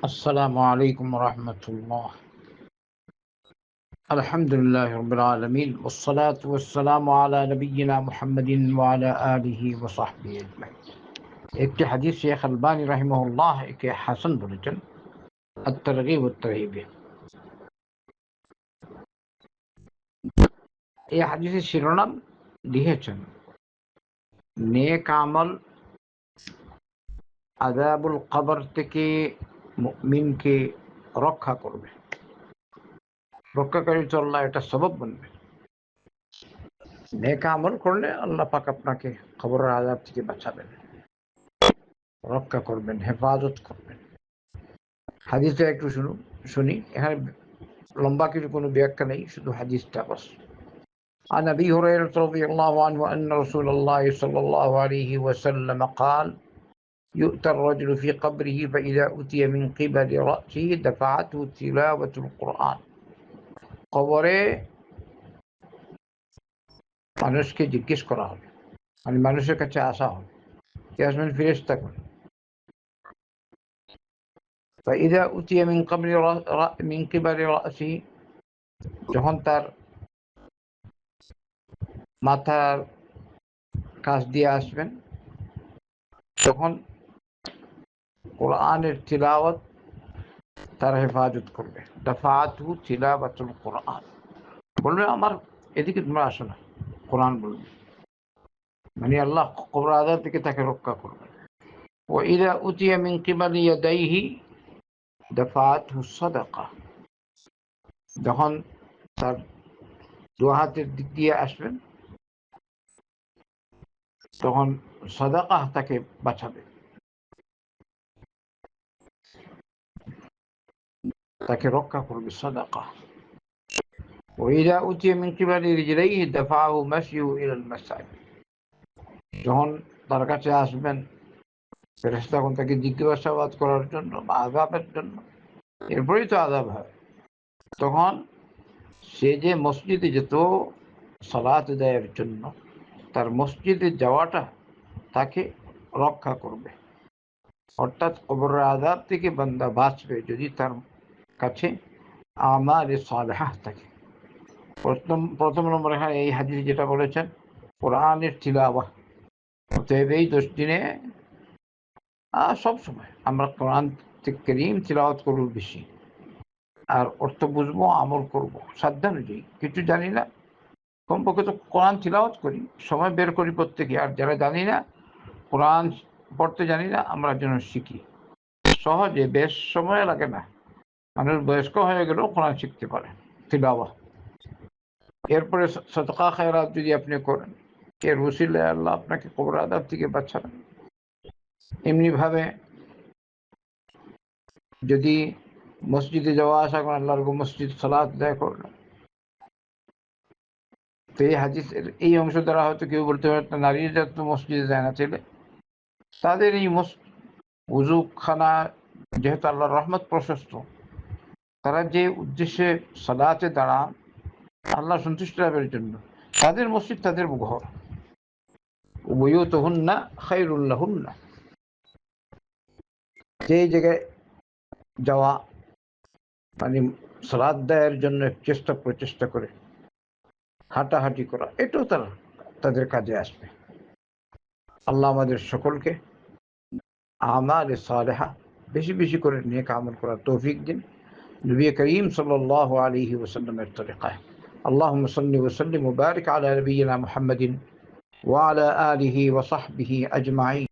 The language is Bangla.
السلام عليكم ورحمة الله. الحمد لله رب العالمين والصلاة والسلام على نبينا محمد وعلى آله وصحبه أجمعين. একটি হাদিস শেখ আলবানী রাহিমাহুল্লাহ একে হাসান বলেছেন আত-তারগীব ওয়াত-তারহীবে। এই হাদিসের শিরোনাম লিখেছেন নেক আমল আযাবুল কবর থেকে মুমিনকে রক্ষা করবে, রক্ষাকারী তো আল্লাহ এটা সবব বলবে। নেক আমল করলে আল্লাহ পাক আপনাকে কবরের আযাব থেকে বাঁচাবেন, রক্ষা করবেন, হেফাজত করবেন। হাদিসটা একটু শুনি। এখানে লম্বা কিছু কোনো ব্যাখ্যা নেই, শুধু হাদিসটা বাস। عن أبي هريرة رضي الله عنه أن رسول الله صلى الله عليه وسلم قال يؤتى الرجل في قبره فإذا أتي من قبل رأسه دفعته تلاوة القرآن। কবরে মানুষকে জিজ্ঞেস করা হবে, মানে মানুষের কাছে আসা হবে, কে আসবেন? ফেরেশতাগণ। فإذا أتي من قبل رأسه, যখন তার মাথার কাছ দিয়ে আসবেন তখন কোরআনের তিলাওয়াত তার হেফাজত করবে। দাফাতহু তিলাওয়াতুল কোরআন, বলবে আমার এদিকে তোমরা আসো না, কোরআন বলবে, মানে আল্লাহ কবর আযাব থেকে তাকে রক্ষা করবে। وإذا أتي من قبل يديه دفعته الصدقة, যখন তার দু হাতের দিক দিয়ে আসবেন তখন সাদাকা তাকে বাঁচাবে, তাকে রক্ষা করবে সাদাকা। وإذا أتي من قبل رجليه دفعه مشيه إلى المساجد, যখন তার কাছে আসবেন ফেরেশতাগণ তাকে জিজ্ঞাসাবাদ করার জন্য বা আযাবের জন্য, এরপরেই তো আযাব হয়, তখন সে যে মসজিদে যেত সালাত আদায়ের জন্য, তার মসজিদে যাওয়াটা তাকে রক্ষা করবে। অর্থাৎ কবরের আযাব থেকে বান্দা বাঁচবে যদি তার কাছে আমালে সালেহাহ থাকে। প্রথম নম্বর এখানে এই হাদিস যেটা বলেছেন কোরআনের তিলাওয়াত, অতএব এই 10 দিনে সব সময় আমরা কোরআন কারীম তিলাওয়াত করব বেশি, আর অর্থ বুঝবো, আমল করব সাধ্যানুযায়ী। কিছু জানি না, কমপক্ষে তো কোরআন তিলাওয়াত করি, সময় বের করি প্রত্যেকে। আর যারা জানি না, কোরআন পড়তে জানি না, আমরা যেন শিখি সহজে, বেশ সময় লাগে না। মানুষ বয়স্ক হয়ে গেলেও কোরআন শিখতে পারে তিলাওয়াত। এরপরে সাদকা খায়রাত যদি আপনি করেন, এর ওসিলায় আল্লাহ আপনাকে কবর আযাব থেকে বাঁচাবেন। এমনিভাবে যদি মসজিদে যাওয়া আসা করেন, আল্লাহর মসজিদ সালাত আদায় করলেন, তো এই হাদিসের এই অংশ দ্বারা হয়তো কেউ বলতে পারে নারীরা তো মসজিদে যায় না, ছেলে তাদের এই উযুখানা যেহেতু আল্লাহর রহমত প্রশস্ত, তারা যে উদ্দেশ্যে সালাতে দাঁড়ান আল্লাহ সন্তুষ্ট লাভের জন্য, তাদের মসজিদ তাদের ঘর। বুয়ুতুহুন্না খায়রুল লাহুন্না, যে জায়গায় যাওয়া মানে সালাত আদায়ের জন্য প্রচেষ্টা করে হাঁটাহাঁটি করা, এটাও তাদের কাজে আসবে। আল্লাহ আমাদের সকলকে আমালে সালেহা বেশি বেশি করে নেক আমল করার তৌফিক দিন, নবী করিম সাল্লাল্লাহু আলাইহি ওয়াসাল্লামের তরিকায়। আল্লাহুম্মা সাল্লি ওয়া সাল্লিম ওয়া বারিক আলা নবিয়িনা মুহাম্মাদিন ওয়া আলা আলিহি ওয়া সাহবিহি আজমাইন।